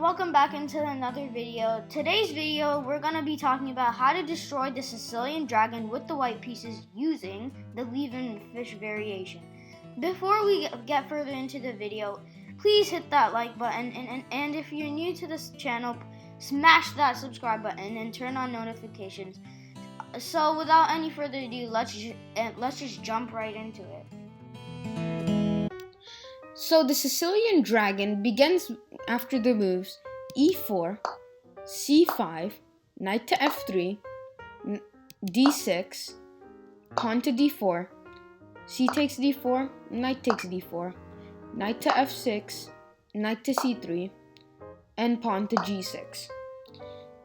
welcome back into another video. Today's video, we're going to be talking about how to destroy the Sicilian Dragon with the white pieces using the Levenfish variation. Before we get further into the video, please hit that like button, and if you're new to this channel, smash that subscribe button and turn on notifications. So without any further ado, let's just jump right into it. So the Sicilian Dragon begins after the moves e4, c5, knight to f3, d6, pawn to d4, c takes d4, knight takes d4, knight to f6, knight to c3, and pawn to g6.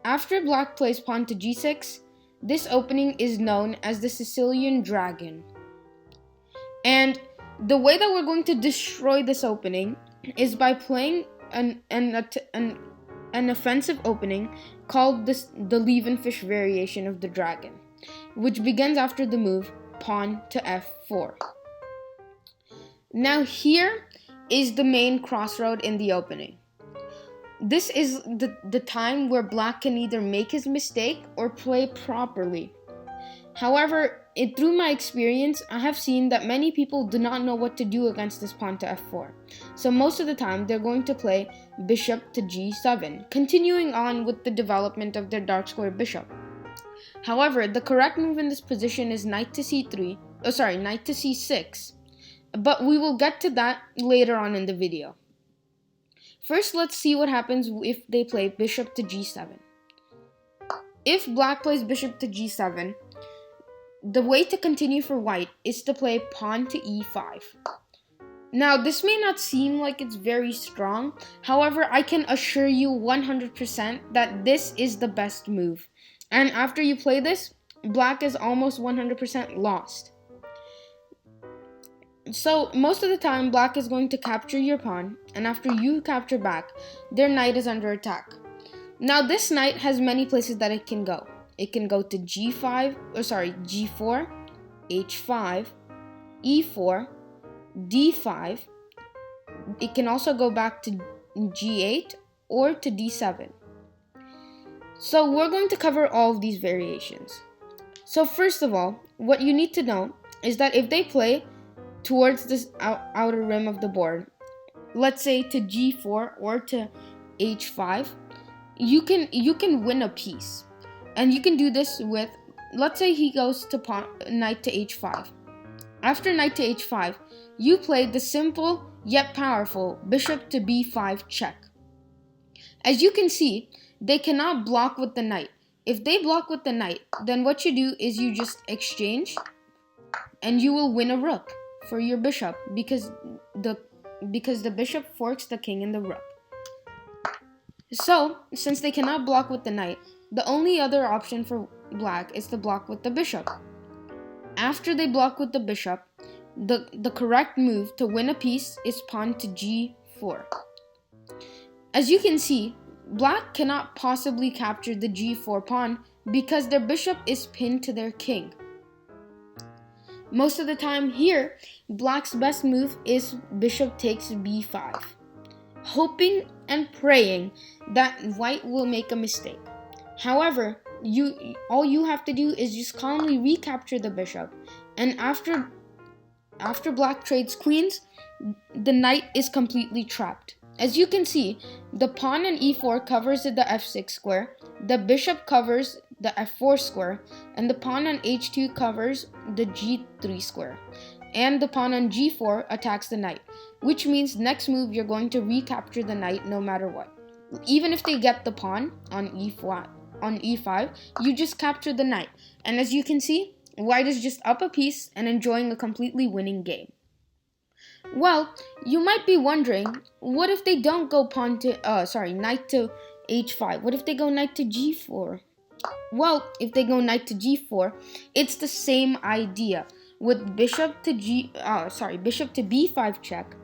After black plays pawn to g6, this opening is known as the Sicilian Dragon. And the way that we're going to destroy this opening is by playing an offensive opening called the Levenfish variation of the dragon, which begins after the move pawn to f4. Now here is the main crossroad in the opening. This is the time where black can either make his mistake or play properly. However, through my experience, I have seen that many people do not know what to do against this pawn to f4. So most of the time, they're going to play bishop to g7, continuing on with the development of their dark square bishop. However, the correct move in this position is knight to c6, but we will get to that later on in the video. First, let's see what happens if they play bishop to g7. If black plays bishop to g7, the way to continue for white is to play pawn to e5. Now, this may not seem like it's very strong. However, I can assure you 100% that this is the best move. And after you play this, black is almost 100% lost. So, most of the time, black is going to capture your pawn, and after you capture back, their knight is under attack. Now, this knight has many places that it can go. It can go to g4, h5, e4, d5. It can also go back to g8 or to d7. So we're going to cover all of these variations. So first of all, what you need to know is that if they play towards this outer rim of the board, let's say to g4 or to h5, you can win a piece. And you can do this with, let's say he goes to knight to h5. After knight to h5, you play the simple yet powerful bishop to b5 check. As you can see, they cannot block with the knight. If they block with the knight, then what you do is you just exchange and you will win a rook for your bishop because the bishop forks the king and the rook. So, since they cannot block with the knight, the only other option for black is to block with the bishop. After they block with the bishop, the correct move to win a piece is pawn to g4. As you can see, black cannot possibly capture the g4 pawn because their bishop is pinned to their king. Most of the time here, black's best move is bishop takes b5, hoping and praying that white will make a mistake. However, all you have to do is just calmly recapture the bishop, and after black trades queens, the knight is completely trapped. As you can see, the pawn on e4 covers the f6 square, the bishop covers the f4 square, and the pawn on h2 covers the g3 square, and the pawn on g4 attacks the knight, which means next move you're going to recapture the knight no matter what. Even if they get the pawn on e5, you just capture the knight. And as you can see, white is just up a piece and enjoying a completely winning game. Well, you might be wondering, what if they don't go knight to h5? What if they go knight to g4? Well, if they go knight to g4, it's the same idea with bishop to b5 check.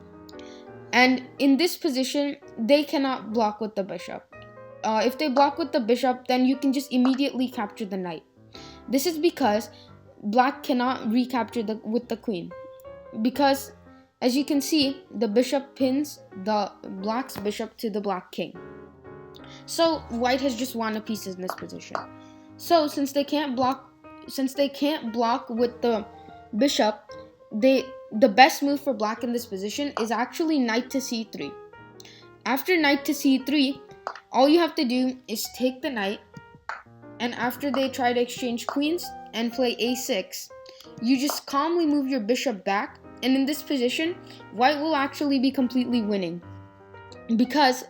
And in this position, they cannot block with the bishop. If they block with the bishop, then you can just immediately capture the knight. This is because black cannot recapture with the queen. Because, as you can see, the bishop pins the black's bishop to the black king. So white has just won a piece in this position. So since they can't block with the bishop, the best move for black in this position is actually knight to c3. After knight to c3, all you have to do is take the knight, and after they try to exchange queens and play a6, you just calmly move your bishop back, and in this position, white will actually be completely winning because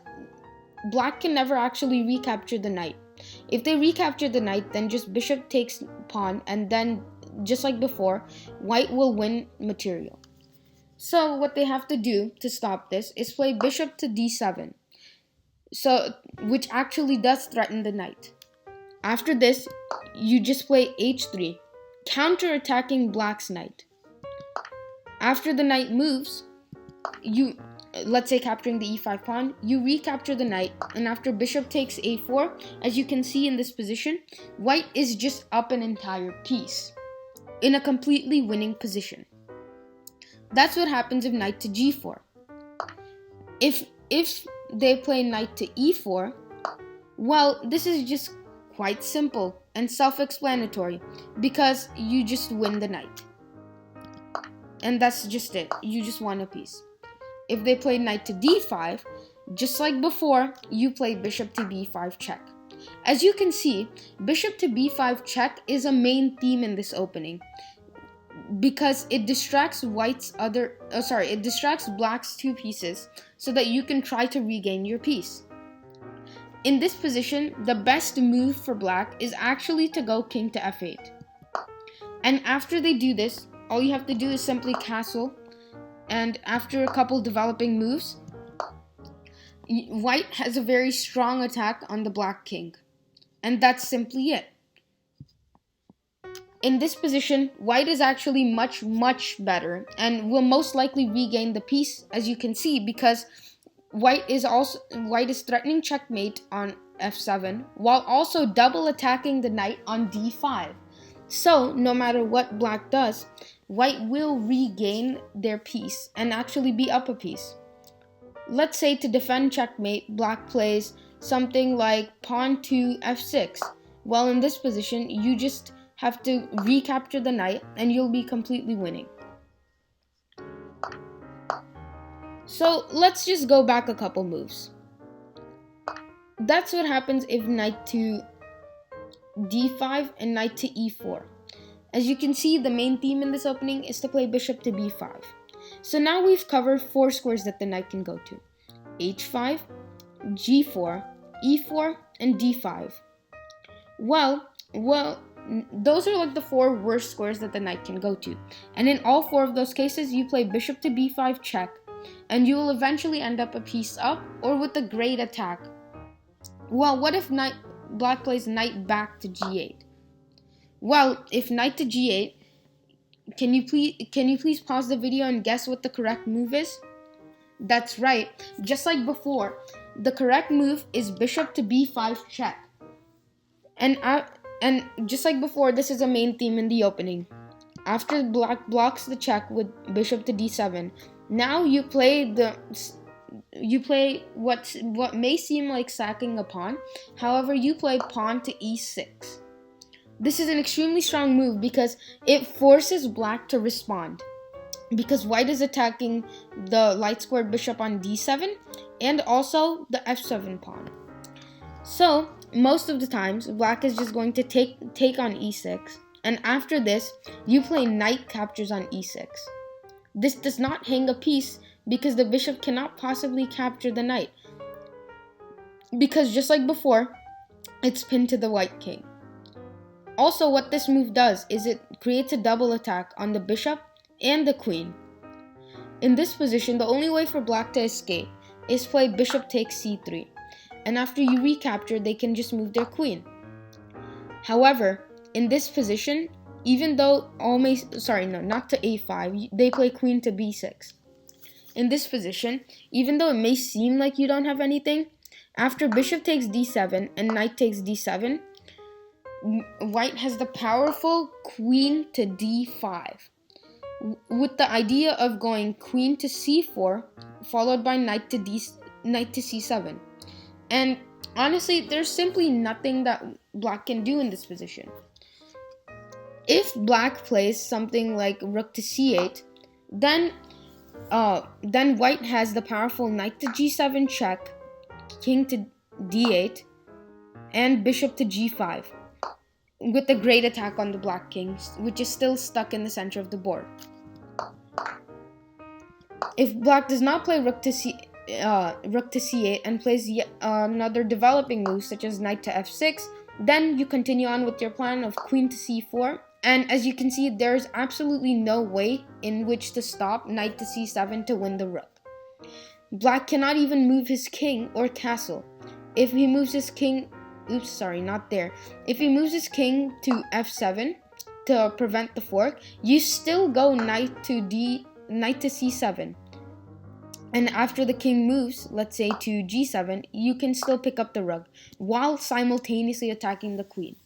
black can never actually recapture the knight. If they recapture the knight, then just bishop takes pawn, and then just like before, white will win material. So what they have to do to stop this is play bishop to d7, which actually does threaten the knight. After this, you just play h3, counter-attacking black's knight. After the knight moves, let's say capturing the e5 pawn, you recapture the knight, and after bishop takes a4, as you can see in this position, white is just up an entire piece in a completely winning position. That's what happens if knight to g4. If they play knight to e4, well, this is just quite simple and self-explanatory because you just win the knight. And that's just it. You just won a piece. If they play knight to d5, just like before, you play bishop to b5 check. As you can see, bishop to b5 check is a main theme in this opening because it distracts black's two pieces so that you can try to regain your piece. In this position, the best move for black is actually to go king to f8. And after they do this, all you have to do is simply castle, and after a couple developing moves, white has a very strong attack on the black king. And that's simply it. In this position, white is actually much, much better and will most likely regain the piece, as you can see, because white is threatening checkmate on f7 while also double attacking the knight on d5. So no matter what black does, white will regain their piece and actually be up a piece. Let's say to defend checkmate, black plays something like pawn to f6. Well, in this position, you just have to recapture the knight and you'll be completely winning. So let's just go back a couple moves. That's what happens if knight to d5 and knight to e4. As you can see, the main theme in this opening is to play bishop to b5. So now we've covered 4 squares that the knight can go to: h5, g4, e4, and d5. Well, those are like the 4 worst squares that the knight can go to. And in all 4 of those cases, you play bishop to b5 check, and you will eventually end up a piece up or with a great attack. Well, what if black plays knight back to g8? Well, if knight to g8, can you please pause the video and guess what the correct move is? That's right. Just like before, the correct move is bishop to b5 check. And just like before, this is a main theme in the opening. After black blocks the check with bishop to d7, now you play what may seem like sacking a pawn. However, you play pawn to e6. This is an extremely strong move because it forces black to respond, because white is attacking the light squared bishop on d7 and also the f7 pawn. So most of the times, black is just going to take on e6, and after this, you play knight captures on e6. This does not hang a piece because the bishop cannot possibly capture the knight, because just like before, it's pinned to the white king. Also, what this move does is it creates a double attack on the bishop and the queen. In this position, the only way for black to escape is play bishop takes c3, and after you recapture, they can just move their queen. However, in this position, even though not to a5, they play queen to b6. In this position, even though it may seem like you don't have anything, after bishop takes d7 and knight takes d7, white has the powerful queen to d5, with the idea of going queen to c4 followed by knight to c7. And honestly, there's simply nothing that black can do in this position. If black plays something like rook to c8, then white has the powerful knight to g7 check, king to d8, and bishop to g5, with a great attack on the black king, which is still stuck in the center of the board. If black does not play rook to c8 and plays yet another developing move such as knight to f6, then you continue on with your plan of queen to c4. And as you can see, there's absolutely no way in which to stop knight to c7 to win the rook. Black cannot even move his king or castle. If he moves his king, If he moves his king to f7 to prevent the fork, you still go knight to c7. And after the king moves, let's say to g7, you can still pick up the rook while simultaneously attacking the queen.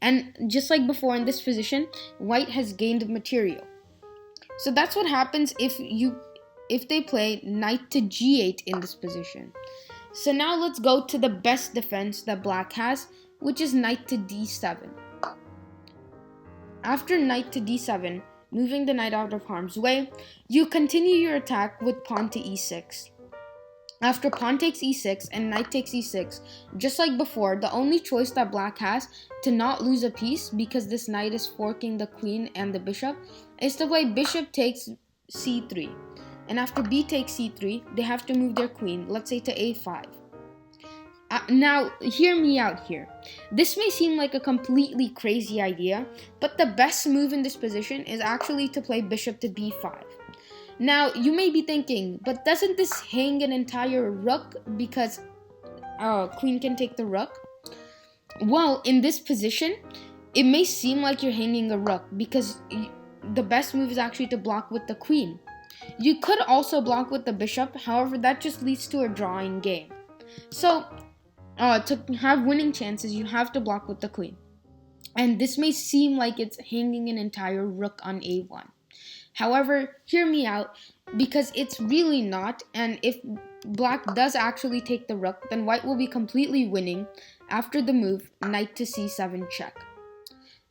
And just like before in this position, white has gained material. So that's what happens if they play knight to g8 in this position. So now let's go to the best defense that black has, which is knight to d7. After knight to d7, moving the knight out of harm's way, you continue your attack with pawn to e6. After pawn takes e6 and knight takes e6, just like before, the only choice that black has to not lose a piece, because this knight is forking the queen and the bishop, is to play bishop takes c3. And after b takes c3, they have to move their queen, let's say to a5. Now, hear me out here. This may seem like a completely crazy idea, but the best move in this position is actually to play bishop to b5. Now, you may be thinking, but doesn't this hang an entire rook because queen can take the rook? Well, in this position, it may seem like you're hanging a rook because the best move is actually to block with the queen. You could also block with the bishop, however, that just leads to a drawing game. So, to have winning chances, you have to block with the queen. And this may seem like it's hanging an entire rook on a1. However, hear me out, because it's really not, and if black does actually take the rook, then white will be completely winning after the move knight to c7 check.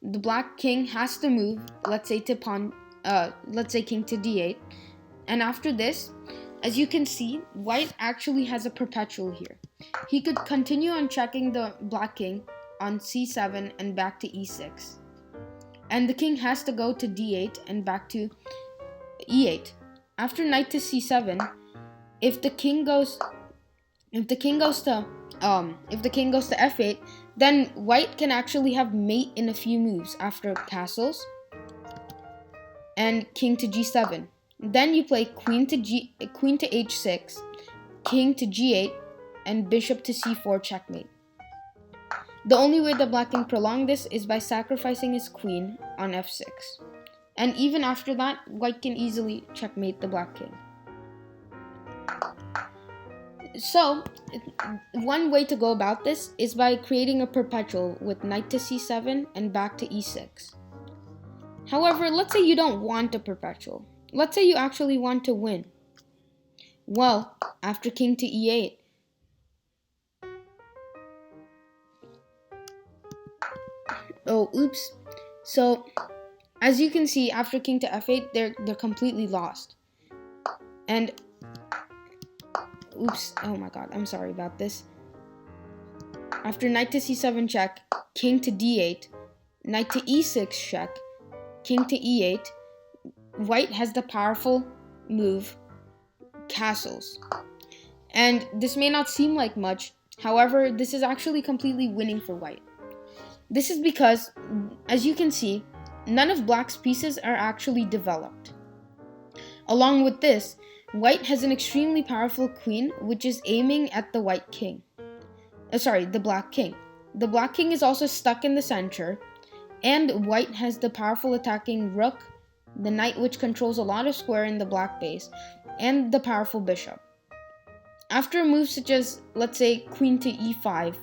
The black king has to move, let's say king to d8, and after this, as you can see, white actually has a perpetual here. He could continue on checking the black king on c7 and back to e6. And the king has to go to d8 and back to e8. After knight to c7, if the king goes to f8, then white can actually have mate in a few moves after castles and king to g7. Then you play queen to h6, king to g8, and bishop to c4 checkmate. The only way that black can prolong this is by sacrificing his queen on f6. And even after that, white can easily checkmate the black king. So, one way to go about this is by creating a perpetual with knight to c7 and back to e6. However, let's say you don't want a perpetual. Let's say you actually want to win. Well, after king to e8, So, as you can see, after king to f8, they're completely lost. And, oh my god, I'm sorry about this. After knight to c7 check, king to d8, knight to e6 check, king to e8, white has the powerful move, castles. And this may not seem like much, however, this is actually completely winning for white. This is because, as you can see, none of black's pieces are actually developed. Along with this, white has an extremely powerful queen, which is aiming at the black king. The black king is also stuck in the center, and white has the powerful attacking rook, the knight which controls a lot of square in the black base, and the powerful bishop. After a move such as, let's say, queen to e5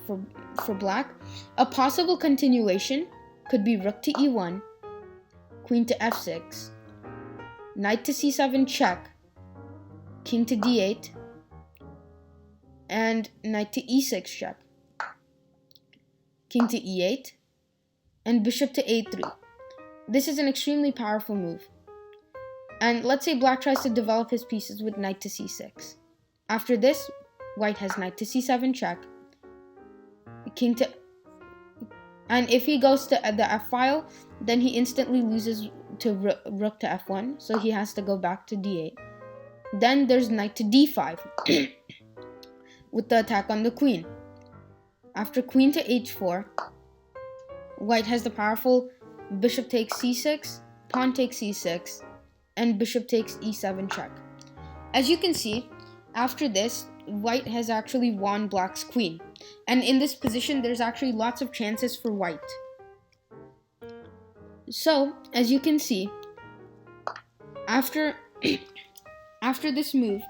for black, a possible continuation could be rook to e1, queen to f6, knight to c7 check, king to d8, and knight to e6 check. king to e8, and bishop to a3. This is an extremely powerful move. And let's say black tries to develop his pieces with knight to c6. After this, white has knight to c7 check, king to... And if he goes to the f file, then he instantly loses to rook to f1, so he has to go back to d8. Then there's knight to d5 with the attack on the queen. After queen to h4, white has the powerful bishop takes c6, pawn takes c6, and bishop takes e7 check. As you can see, after this, white has actually won black's queen. And in this position, there's actually lots of chances for white. So, as you can see, after this move,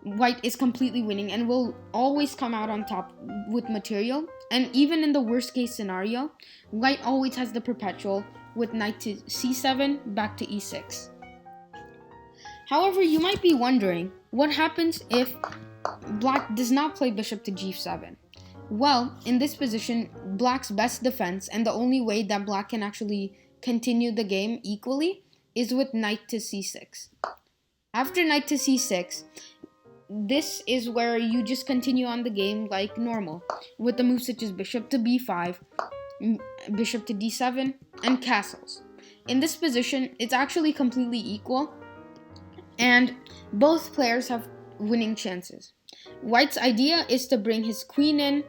white is completely winning and will always come out on top with material. And even in the worst case scenario, white always has the perpetual with knight to c7 back to e6. However, you might be wondering, what happens if black does not play bishop to g7? Well, in this position, black's best defense and the only way that black can actually continue the game equally is with knight to c6. After knight to c6, this is where you just continue on the game like normal, with the moves such as bishop to b5, bishop to d7, and castles. In this position, it's actually completely equal, and both players have winning chances. White's idea is to bring his queen in,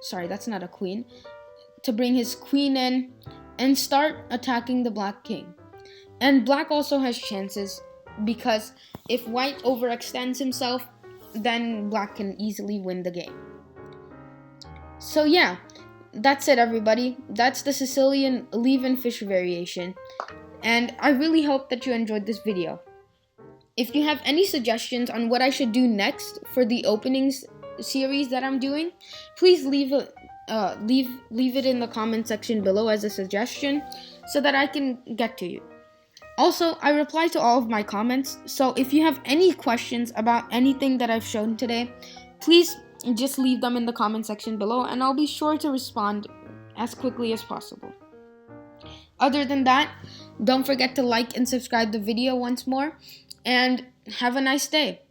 to bring his queen in and start attacking the black king. And black also has chances because if white overextends himself, then black can easily win the game. So yeah, that's it everybody. That's the Sicilian Levenfish variation. And I really hope that you enjoyed this video. If you have any suggestions on what I should do next for the openings series that I'm doing, please leave it in the comment section below as a suggestion so that I can get to you. Also, I reply to all of my comments, so if you have any questions about anything that I've shown today, please just leave them in the comment section below and I'll be sure to respond as quickly as possible. Other than that, don't forget to like and subscribe the video once more, and have a nice day.